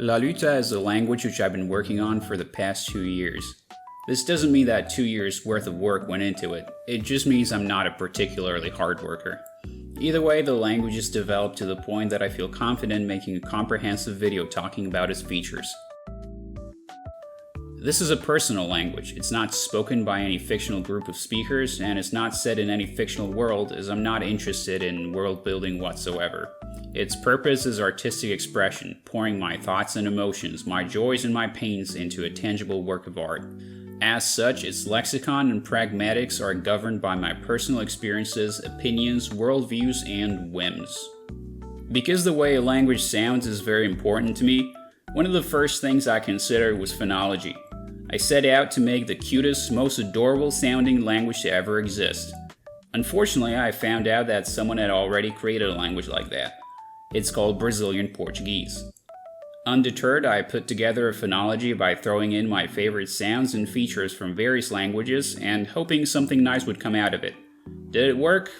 Lalűta is a language which I've been working on for the past 2 years. This doesn't mean that 2 years worth of work went into it, it just means I'm not a particularly hard worker. Either way, the language is developed to the point that I feel confident making a comprehensive video talking about its features. This is a personal language. It's not spoken by any fictional group of speakers, and it's not set in any fictional world, as I'm not interested in world building whatsoever. Its purpose is artistic expression, pouring my thoughts and emotions, my joys and my pains into a tangible work of art. As such, its lexicon and pragmatics are governed by my personal experiences, opinions, worldviews, and whims. Because the way a language sounds is very important to me, one of the first things I considered was phonology. I set out to make the cutest, most adorable sounding language to ever exist. Unfortunately, I found out that someone had already created a language like that. It's called Brazilian Portuguese. Undeterred, I put together a phonology by throwing in my favorite sounds and features from various languages and hoping something nice would come out of it. Did it work?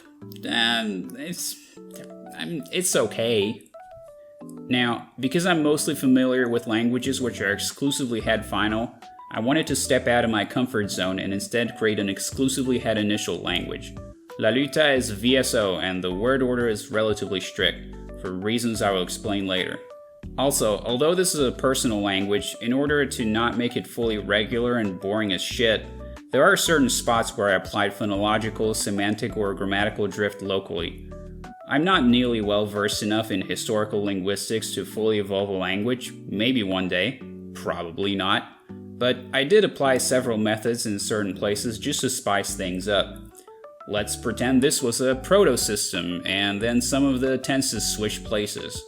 It's okay. Now, because I'm mostly familiar with languages which are exclusively head final, I wanted to step out of my comfort zone and instead create an exclusively head initial language. Lalűta is VSO and the word order is relatively strict, for reasons I will explain later. Also, although this is a personal language, in order to not make it fully regular and boring as shit, there are certain spots where I applied phonological, semantic, or grammatical drift locally. I'm not nearly well versed enough in historical linguistics to fully evolve a language, maybe one day, probably not, but I did apply several methods in certain places just to spice things up. Let's pretend this was a proto-system, and then some of the tenses switched places.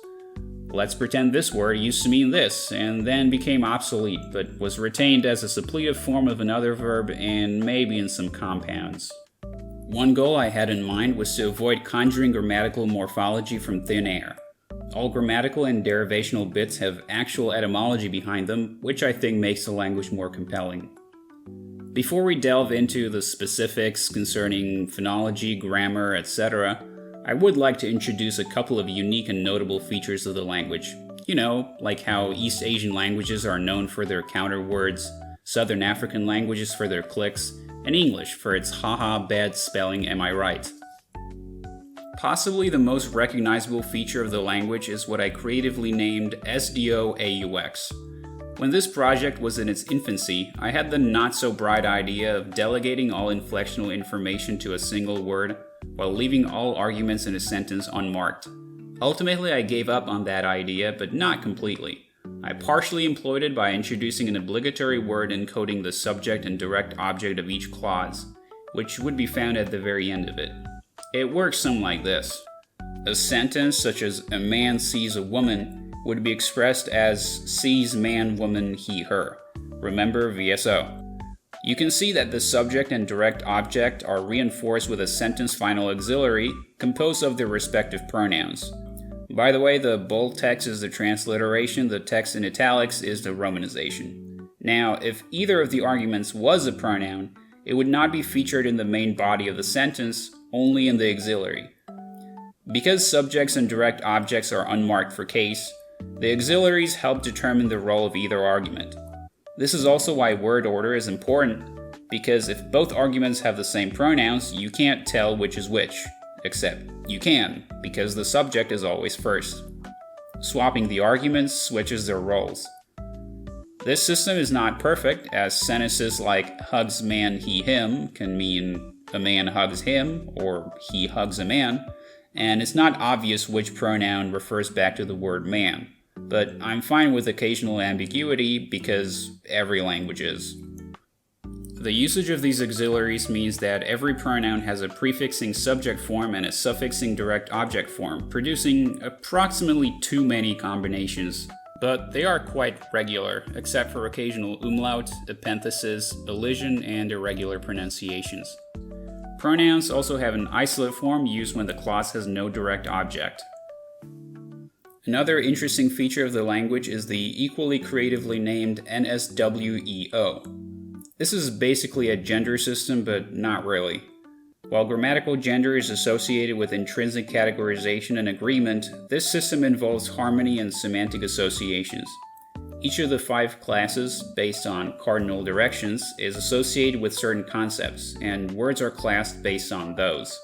Let's pretend this word used to mean this, and then became obsolete, but was retained as a suppletive form of another verb and maybe in some compounds. One goal I had in mind was to avoid conjuring grammatical morphology from thin air. All grammatical and derivational bits have actual etymology behind them, which I think makes the language more compelling. Before we delve into the specifics concerning phonology, grammar, etc., I would like to introduce a couple of unique and notable features of the language. You know, like how East Asian languages are known for their counter words, Southern African languages for their clicks, and English for its haha bad spelling am I right. Possibly the most recognizable feature of the language is what I creatively named SDOAUX. When this project was in its infancy, I had the not-so-bright idea of delegating all inflectional information to a single word, while leaving all arguments in a sentence unmarked. Ultimately, I gave up on that idea, but not completely. I partially employed it by introducing an obligatory word encoding the subject and direct object of each clause, which would be found at the very end of it. It works something like this. A sentence such as "a man sees a woman" would be expressed as "sees man, woman, he, her." Remember VSO. You can see that the subject and direct object are reinforced with a sentence final auxiliary composed of their respective pronouns. By the way, the bold text is the transliteration, the text in italics is the romanization. Now, if either of the arguments was a pronoun, it would not be featured in the main body of the sentence, only in the auxiliary. Because subjects and direct objects are unmarked for case, the auxiliaries help determine the role of either argument. This is also why word order is important, because if both arguments have the same pronouns, you can't tell which is which. Except you can, because the subject is always first. Swapping the arguments switches their roles. This system is not perfect, as sentences like hugs man, he, him can mean a man hugs him, or he hugs a man, and it's not obvious which pronoun refers back to the word man. But I'm fine with occasional ambiguity because every language is. The usage of these auxiliaries means that every pronoun has a prefixing subject form and a suffixing direct object form, producing approximately too many combinations. But they are quite regular, except for occasional umlaut, epenthesis, elision, and irregular pronunciations. Pronouns also have an isolate form used when the clause has no direct object. Another interesting feature of the language is the equally creatively named NSWEO. This is basically a gender system, but not really. While grammatical gender is associated with intrinsic categorization and agreement, this system involves harmony and semantic associations. Each of the 5 classes, based on cardinal directions, is associated with certain concepts, and words are classed based on those.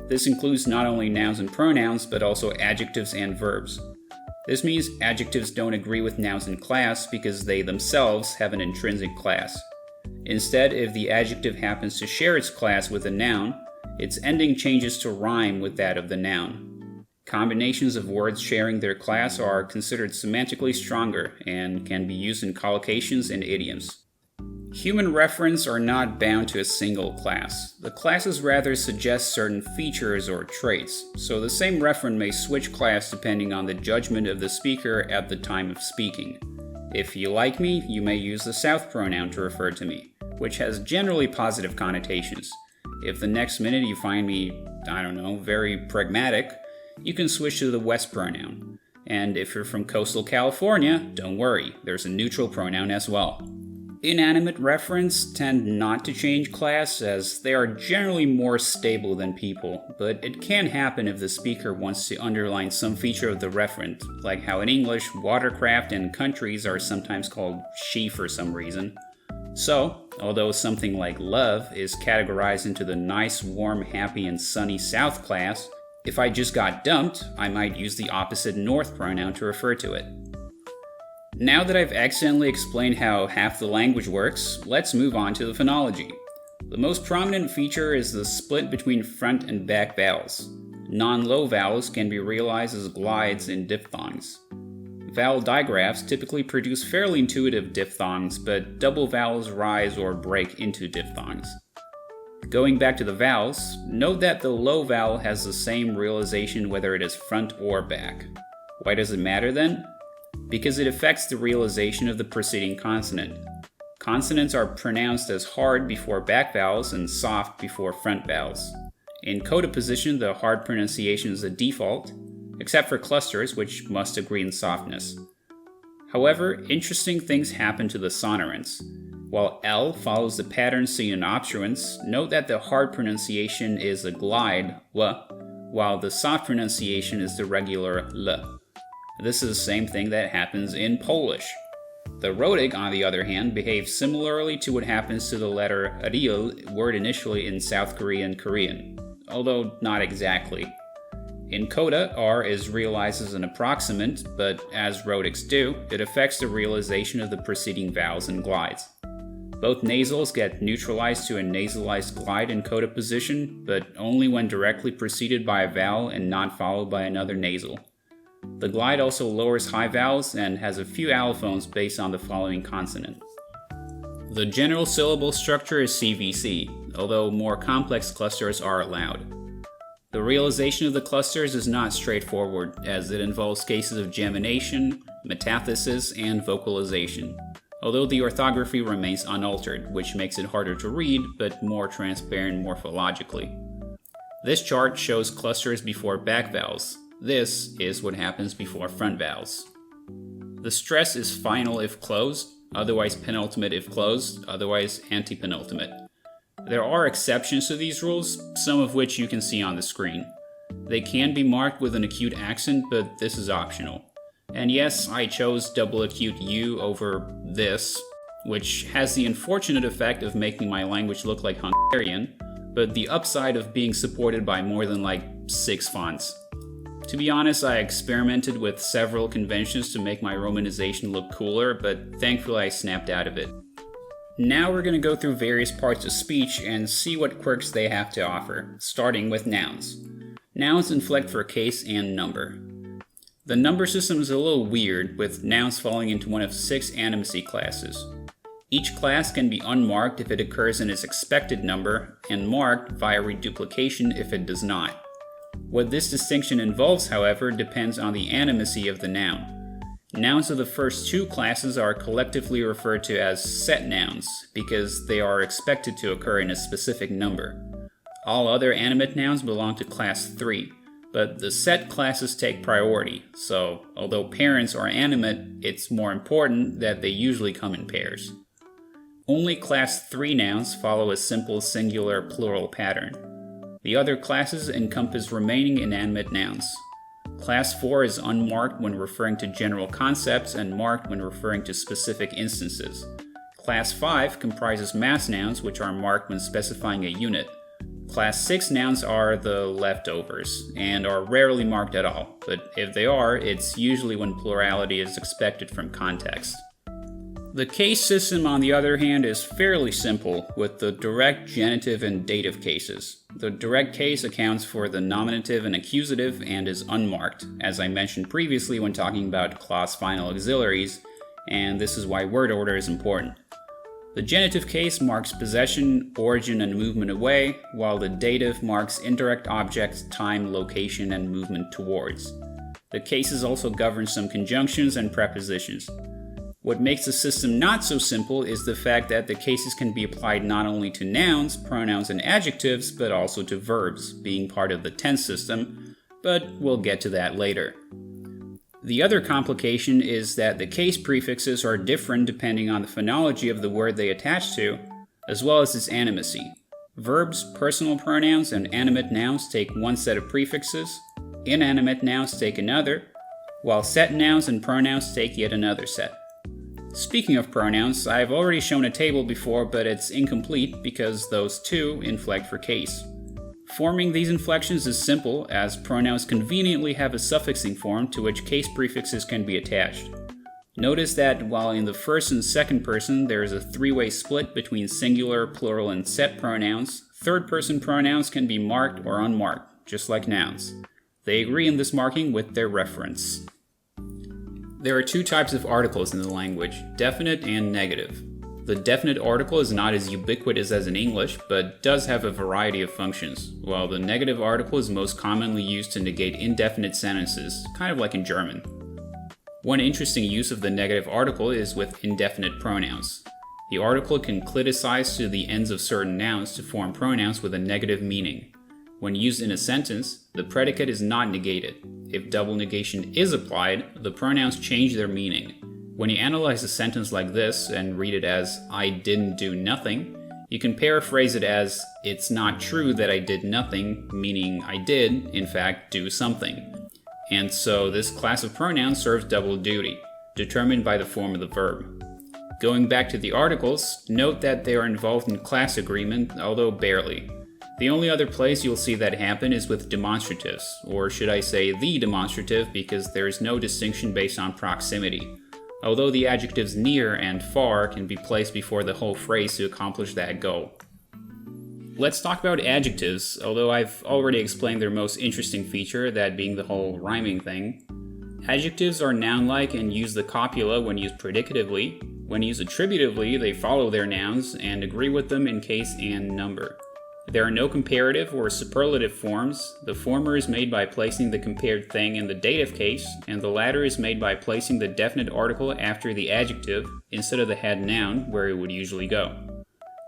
This includes not only nouns and pronouns, but also adjectives and verbs. This means adjectives don't agree with nouns in class because they themselves have an intrinsic class. Instead, if the adjective happens to share its class with a noun, its ending changes to rhyme with that of the noun. Combinations of words sharing their class are considered semantically stronger and can be used in collocations and idioms. Human referents are not bound to a single class. The classes rather suggest certain features or traits, so the same referent may switch class depending on the judgment of the speaker at the time of speaking. If you like me, you may use the South pronoun to refer to me, which has generally positive connotations. If the next minute you find me, very pragmatic, you can switch to the West pronoun. And if you're from coastal California, don't worry, there's a neutral pronoun as well. Inanimate referents tend not to change class as they are generally more stable than people, but it can happen if the speaker wants to underline some feature of the referent, like how in English, watercraft and countries are sometimes called she for some reason. So, although something like love is categorized into the nice, warm, happy, and sunny South class, if I just got dumped, I might use the opposite North pronoun to refer to it. Now that I've accidentally explained how half the language works, let's move on to the phonology. The most prominent feature is the split between front and back vowels. Non-low vowels can be realized as glides in diphthongs. Vowel digraphs typically produce fairly intuitive diphthongs, but double vowels rise or break into diphthongs. Going back to the vowels, note that the low vowel has the same realization whether it is front or back. Why does it matter then? Because it affects the realization of the preceding consonant. Consonants are pronounced as hard before back vowels and soft before front vowels. In coda position, the hard pronunciation is the default, except for clusters, which must agree in softness. However, interesting things happen to the sonorants. While L follows the pattern seen in obstruents, note that the hard pronunciation is a glide, w, while the soft pronunciation is the regular l. This is the same thing that happens in Polish. The rhotic, on the other hand, behaves similarly to what happens to the letter ryl word initially in South Korean Korean, although not exactly. In coda, R is realized as an approximant, but as rhotics do, it affects the realization of the preceding vowels and glides. Both nasals get neutralized to a nasalized glide in coda position, but only when directly preceded by a vowel and not followed by another nasal. The glide also lowers high vowels and has a few allophones based on the following consonant. The general syllable structure is CVC, although more complex clusters are allowed. The realization of the clusters is not straightforward, as it involves cases of gemination, metathesis, and vocalization, although the orthography remains unaltered, which makes it harder to read, but more transparent morphologically. This chart shows clusters before back vowels. This is what happens before front vowels. The stress is final if closed, otherwise penultimate if closed, otherwise antepenultimate. There are exceptions to these rules, some of which you can see on the screen. They can be marked with an acute accent, but this is optional. And yes, I chose double acute U over this, which has the unfortunate effect of making my language look like Hungarian, but the upside of being supported by more than 6 fonts. To be honest, I experimented with several conventions to make my romanization look cooler, but thankfully I snapped out of it. Now we're going to go through various parts of speech and see what quirks they have to offer, starting with nouns. Nouns inflect for case and number. The number system is a little weird, with nouns falling into one of 6 animacy classes. Each class can be unmarked if it occurs in its expected number, and marked via reduplication if it does not. What this distinction involves, however, depends on the animacy of the noun. Nouns of the first 2 classes are collectively referred to as set nouns because they are expected to occur in a specific number. All other animate nouns belong to class 3, but the set classes take priority, so although parents are animate, it's more important that they usually come in pairs. Only class 3 nouns follow a simple singular plural pattern. The other classes encompass remaining inanimate nouns. Class 4 is unmarked when referring to general concepts and marked when referring to specific instances. Class 5 comprises mass nouns, which are marked when specifying a unit. Class 6 nouns are the leftovers and are rarely marked at all, but if they are, it's usually when plurality is expected from context. The case system, on the other hand, is fairly simple, with the direct, genitive, and dative cases. The direct case accounts for the nominative and accusative and is unmarked, as I mentioned previously when talking about clause final auxiliaries, and this is why word order is important. The genitive case marks possession, origin, and movement away, while the dative marks indirect objects, time, location, and movement towards. The cases also govern some conjunctions and prepositions. What makes the system not so simple is the fact that the cases can be applied not only to nouns, pronouns, and adjectives, but also to verbs, being part of the tense system, but we'll get to that later. The other complication is that the case prefixes are different depending on the phonology of the word they attach to, as well as its animacy. Verbs, personal pronouns, and animate nouns take one set of prefixes, inanimate nouns take another, while set nouns and pronouns take yet another set. Speaking of pronouns, I've already shown a table before, but it's incomplete because those two inflect for case. Forming these inflections is simple, as pronouns conveniently have a suffixing form to which case prefixes can be attached. Notice that while in the first and second person there is a three-way split between singular, plural, and set pronouns, third-person pronouns can be marked or unmarked, just like nouns. They agree in this marking with their reference. There are two types of articles in the language, definite and negative. The definite article is not as ubiquitous as in English, but does have a variety of functions, while the negative article is most commonly used to negate indefinite sentences, kind of like in German. One interesting use of the negative article is with indefinite pronouns. The article can criticize to the ends of certain nouns to form pronouns with a negative meaning. When used in a sentence, the predicate is not negated. If double negation is applied, the pronouns change their meaning. When you analyze a sentence like this and read it as, "I didn't do nothing," you can paraphrase it as, "It's not true that I did nothing," meaning I did, in fact, do something. And so this class of pronouns serves double duty, determined by the form of the verb. Going back to the articles, note that they are involved in class agreement, although barely. The only other place you'll see that happen is with demonstratives, or should I say the demonstrative, because there is no distinction based on proximity, although the adjectives near and far can be placed before the whole phrase to accomplish that goal. Let's talk about adjectives, although I've already explained their most interesting feature, that being the whole rhyming thing. Adjectives are noun-like and use the copula when used predicatively. When used attributively, they follow their nouns and agree with them in case and number. There are no comparative or superlative forms. The former is made by placing the compared thing in the dative case, and the latter is made by placing the definite article after the adjective instead of the head noun where it would usually go.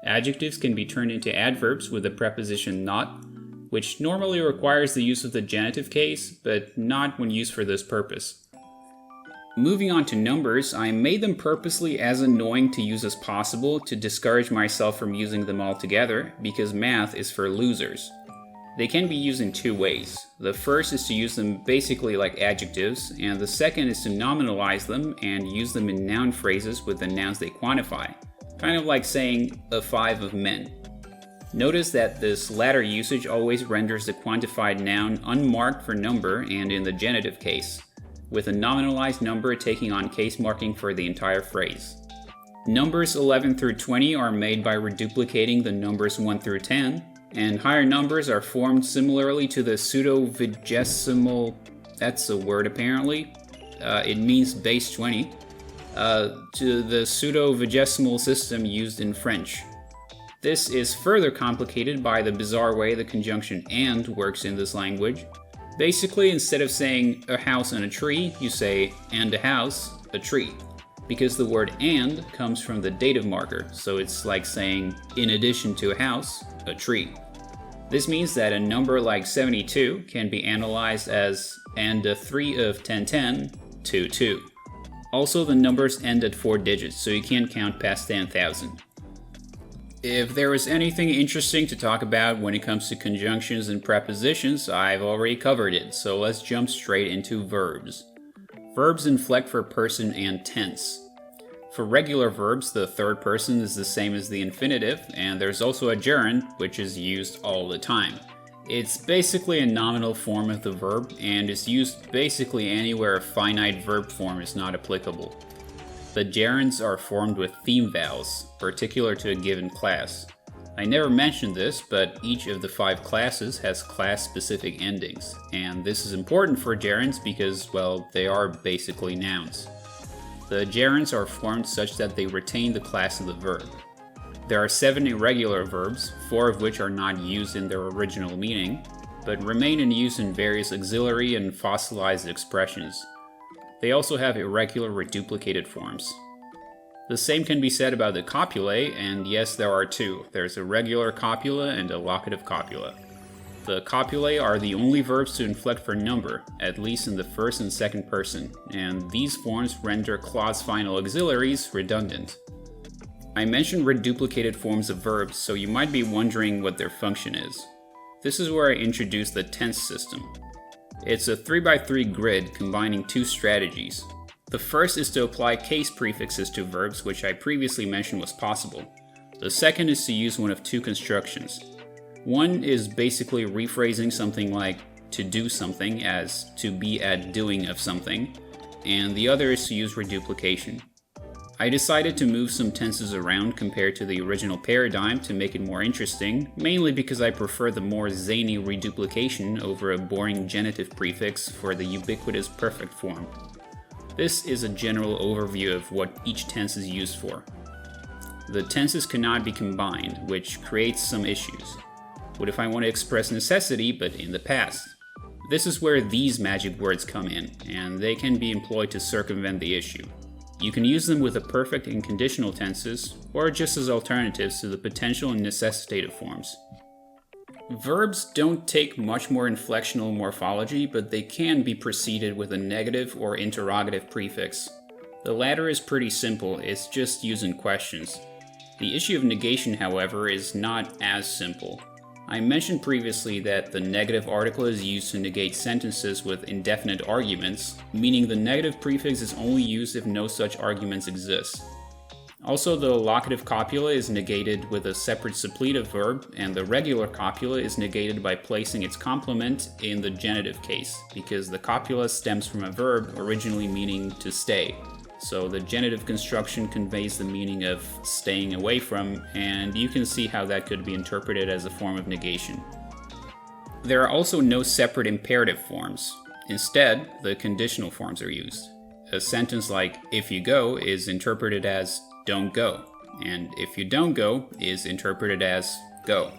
Adjectives can be turned into adverbs with the preposition not, which normally requires the use of the genitive case, but not when used for this purpose. Moving on to numbers, I made them purposely as annoying to use as possible to discourage myself from using them altogether, because math is for losers. They can be used in two ways. The first is to use them basically like adjectives, and the second is to nominalize them and use them in noun phrases with the nouns they quantify, kind of like saying a 5 of men. Notice that this latter usage always renders the quantified noun unmarked for number and in the genitive case, with a nominalized number taking on case marking for the entire phrase. Numbers 11 through 20 are made by reduplicating the numbers 1 through 10, and higher numbers are formed similarly to the pseudo-vigesimal, that's a word apparently, it means base 20, to the pseudo-vigesimal system used in French. This is further complicated by the bizarre way the conjunction and works in this language. Basically, instead of saying a house and a tree, you say and a house, a tree, because the word and comes from the dative marker, so it's like saying in addition to a house, a tree. This means that a number like 72 can be analyzed as and a 3 of 1010, 22. Also, the numbers end at 4 digits, so you can't count past 10,000. If there is anything interesting to talk about when it comes to conjunctions and prepositions, I've already covered it, so let's jump straight into verbs. Verbs inflect for person and tense. For regular verbs, the third person is the same as the infinitive, and there's also a gerund, which is used all the time. It's basically a nominal form of the verb, and is used basically anywhere a finite verb form is not applicable. The gerunds are formed with theme vowels, particular to a given class. I never mentioned this, but each of the 5 classes has class-specific endings, and this is important for gerunds because, well, they are basically nouns. The gerunds are formed such that they retain the class of the verb. There are 7 irregular verbs, 4 of which are not used in their original meaning, but remain in use in various auxiliary and fossilized expressions. They also have irregular reduplicated forms. The same can be said about the copulae, and yes, there are 2. There's a regular copula and a locative copula. The copulae are the only verbs to inflect for number, at least in the first and second person, and these forms render clause final auxiliaries redundant. I mentioned reduplicated forms of verbs, so you might be wondering what their function is. This is where I introduce the tense system. It's a 3x3 grid combining 2 strategies. The first is to apply case prefixes to verbs, which I previously mentioned was possible. The second is to use one of 2 constructions. One is basically rephrasing something like to do something as to be at doing of something, and the other is to use reduplication. I decided to move some tenses around compared to the original paradigm to make it more interesting, mainly because I prefer the more zany reduplication over a boring genitive prefix for the ubiquitous perfect form. This is a general overview of what each tense is used for. The tenses cannot be combined, which creates some issues. What if I want to express necessity, but in the past? This is where these magic words come in, and they can be employed to circumvent the issue. You can use them with the perfect and conditional tenses, or just as alternatives to the potential and necessitative forms. Verbs don't take much more inflectional morphology, but they can be preceded with a negative or interrogative prefix. The latter is pretty simple, it's just used in questions. The issue of negation, however, is not as simple. I mentioned previously that the negative article is used to negate sentences with indefinite arguments, meaning the negative prefix is only used if no such arguments exist. Also, the locative copula is negated with a separate suppletive verb, and the regular copula is negated by placing its complement in the genitive case, because the copula stems from a verb originally meaning to stay. So the genitive construction conveys the meaning of staying away from, and you can see how that could be interpreted as a form of negation. There are also no separate imperative forms. Instead, the conditional forms are used. A sentence like, if you go, is interpreted as don't go, and if you don't go is interpreted as go.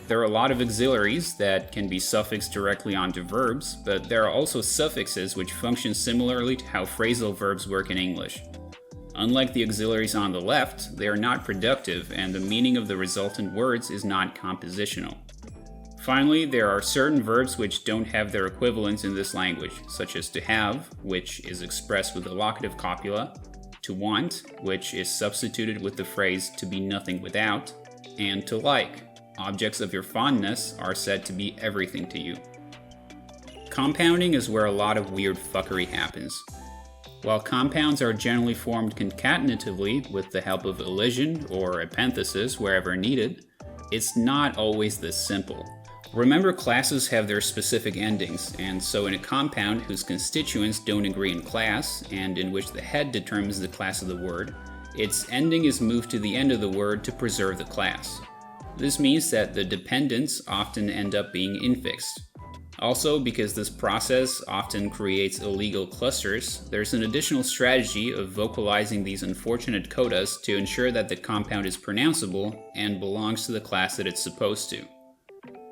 There are a lot of auxiliaries that can be suffixed directly onto verbs, but there are also suffixes which function similarly to how phrasal verbs work in English. Unlike the auxiliaries on the left, they are not productive, and the meaning of the resultant words is not compositional. Finally, there are certain verbs which don't have their equivalents in this language, such as to have, which is expressed with the locative copula, to want, which is substituted with the phrase to be nothing without, and to like. Objects of your fondness are said to be everything to you. Compounding is where a lot of weird fuckery happens. While compounds are generally formed concatenatively with the help of elision or epenthesis wherever needed, it's not always this simple. Remember, classes have their specific endings, and so in a compound whose constituents don't agree in class, and in which the head determines the class of the word, its ending is moved to the end of the word to preserve the class. This means that the dependents often end up being infixed. Also, because this process often creates illegal clusters, there's an additional strategy of vocalizing these unfortunate codas to ensure that the compound is pronounceable and belongs to the class that it's supposed to.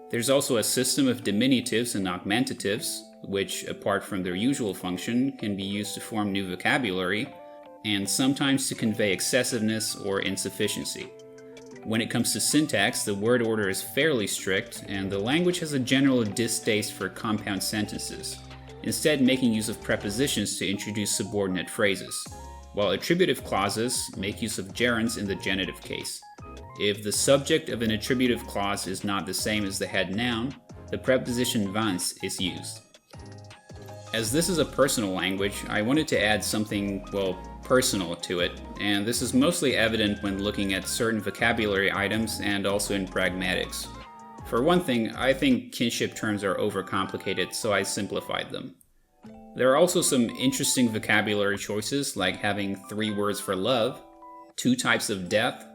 There's also a system of diminutives and augmentatives, which, apart from their usual function, can be used to form new vocabulary, and sometimes to convey excessiveness or insufficiency. When it comes to syntax, the word order is fairly strict, and the language has a general distaste for compound sentences, instead making use of prepositions to introduce subordinate phrases, while attributive clauses make use of gerunds in the genitive case. if the subject of an attributive clause is not the same as the head noun, the preposition vans is used. As this is a personal language, I wanted to add something, well, personal to it, and this is mostly evident when looking at certain vocabulary items and also in pragmatics. For one thing, I think kinship terms are overcomplicated, so I simplified them. There are also some interesting vocabulary choices, like having 3 words for love, 2 types of death,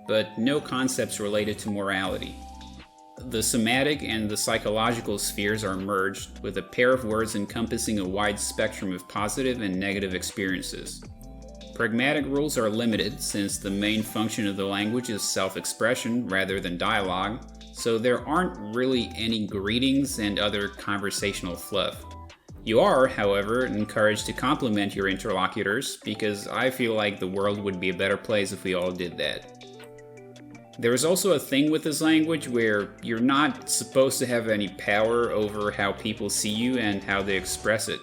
but no concepts related to morality. The somatic and the psychological spheres are merged, with a pair of words encompassing a wide spectrum of positive and negative experiences. Pragmatic rules are limited, since the main function of the language is self-expression rather than dialogue, so there aren't really any greetings and other conversational fluff. You are, however, encouraged to compliment your interlocutors, because I feel like the world would be a better place if we all did that. There is also a thing with this language where you're not supposed to have any power over how people see you and how they express it.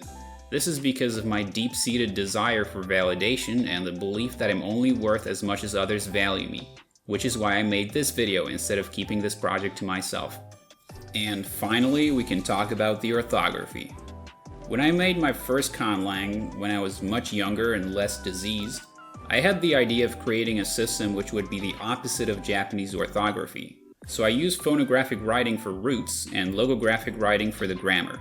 This is because of my deep-seated desire for validation and the belief that I'm only worth as much as others value me, which is why I made this video instead of keeping this project to myself. And finally, we can talk about the orthography. When I made my first Conlang, when I was much younger and less diseased, I had the idea of creating a system which would be the opposite of Japanese orthography. So I used phonographic writing for roots and logographic writing for the grammar.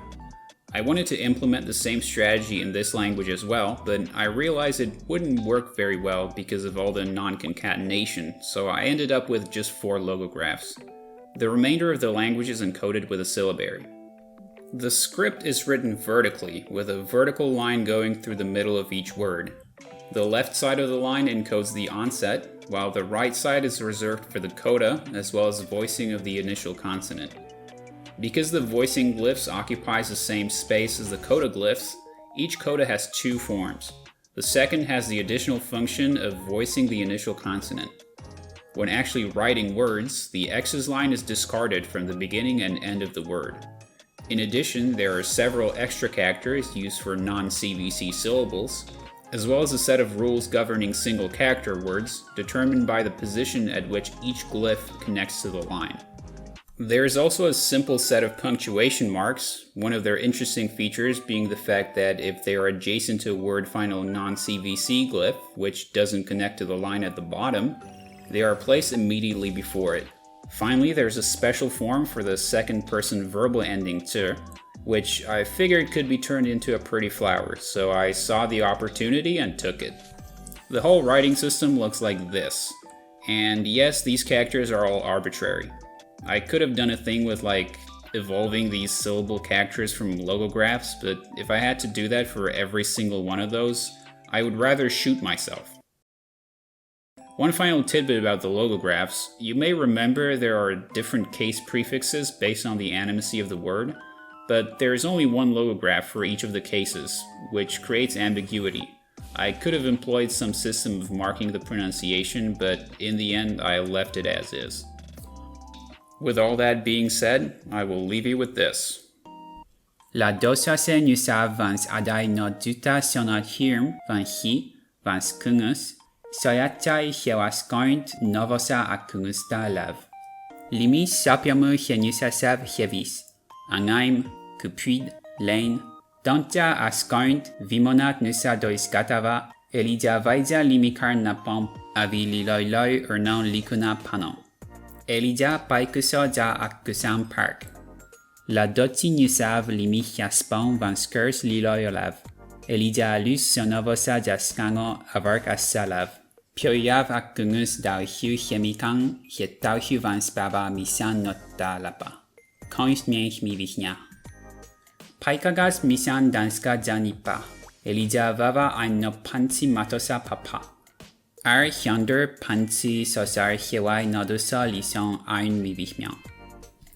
I wanted to implement the same strategy in this language as well, but I realized it wouldn't work very well because of all the non-concatenation, so I ended up with just 4 logographs. The remainder of the language is encoded with a syllabary. The script is written vertically, with a vertical line going through the middle of each word. The left side of the line encodes the onset, while the right side is reserved for the coda, as well as voicing of the initial consonant. Because the voicing glyphs occupies the same space as the coda glyphs, each coda has 2 forms. The second has the additional function of voicing the initial consonant. When actually writing words, the X's line is discarded from the beginning and end of the word. In addition, there are several extra characters used for non-CVC syllables, as well as a set of rules governing single character words, determined by the position at which each glyph connects to the line. There is also a simple set of punctuation marks, one of their interesting features being the fact that if they are adjacent to a word final non-CVC glyph, which doesn't connect to the line at the bottom, they are placed immediately before it. Finally, there's a special form for the second person verbal ending to, which I figured could be turned into a pretty flower, so I saw the opportunity and took it. The whole writing system looks like this, and yes, these characters are all arbitrary. I could have done a thing with like evolving these syllable characters from logographs, but if I had to do that for every single one of those, I would rather shoot myself. One final tidbit about the logographs: you may remember there are different case prefixes based on the animacy of the word, but there is only one logograph for each of the cases, which creates ambiguity. I could have employed some system of marking the pronunciation, but in the end I left it as is. With all that being said, I will leave you with this. La dosa se nusa vans adai no duta sonat hirm van hi vans kungus soyatai hewas coint novosa akungusta lav. Limi sopeomu henusa sav hevis. Angaim, cupuid, lane, dantia ascoint vimonat nusa doiskatava elidia vaidja limikar napam avi liloiloi ernon likuna panon. Elidia paikuso ja akusam park. La doti nusav limi hiaspon van skurs liloyolav. Elidia alus sonovosa ja skango avark asalav. Pioyav akungus dau hiu chemikang hietau hiu van spava misan nota lapa. Konst mięch mi wichnia. Paikagas misan danska janipa. Elidia vava ein no panci matosa papa. Ar hyonder panci sosar hiewai nodusa lison ein mi wichmian.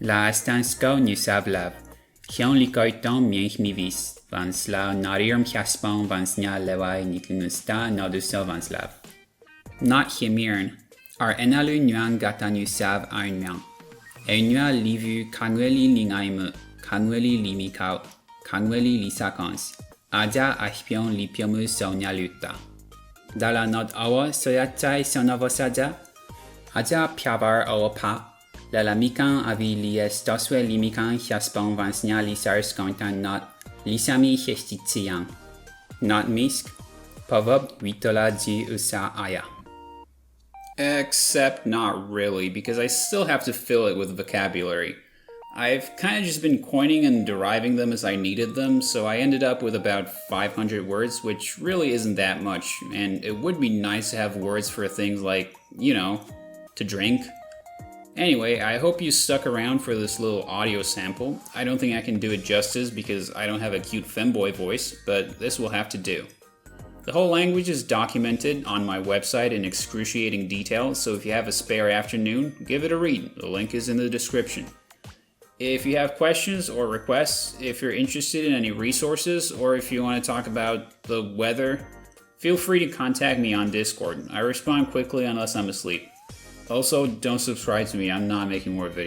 La astansko nusavlav. Hion likoiton mięch mi vis. Vans la narirm hiaspon vans nia lewai nikungusta nodusa vans lav. Not himirn. Ar enalu nuan gata nusav ein mian. Enua livu kangweli lingaimu, kangweli limikau, kangweli lisakons, aja ahpion lipiomu so Lalűta. Dala not awa soyatai sonovosaja, Aja piavar o pa, la lamikan avi lies doswe limikan hiaspon vansnya lisars kontan not lisami chihci. Not misk, pavab vitola di usa aya. Except not really, because I still have to fill it with vocabulary. I've kind of just been coining and deriving them as I needed them, so I ended up with about 500 words, which really isn't that much, and it would be nice to have words for things like, to drink. Anyway, I hope you stuck around for this little audio sample. I don't think I can do it justice because I don't have a cute femboy voice, but this will have to do. The whole language is documented on my website in excruciating detail, so if you have a spare afternoon, give it a read. The link is in the description. If you have questions or requests, if you're interested in any resources, or if you want to talk about the weather, feel free to contact me on Discord. I respond quickly unless I'm asleep. Also, don't subscribe to me, I'm not making more videos.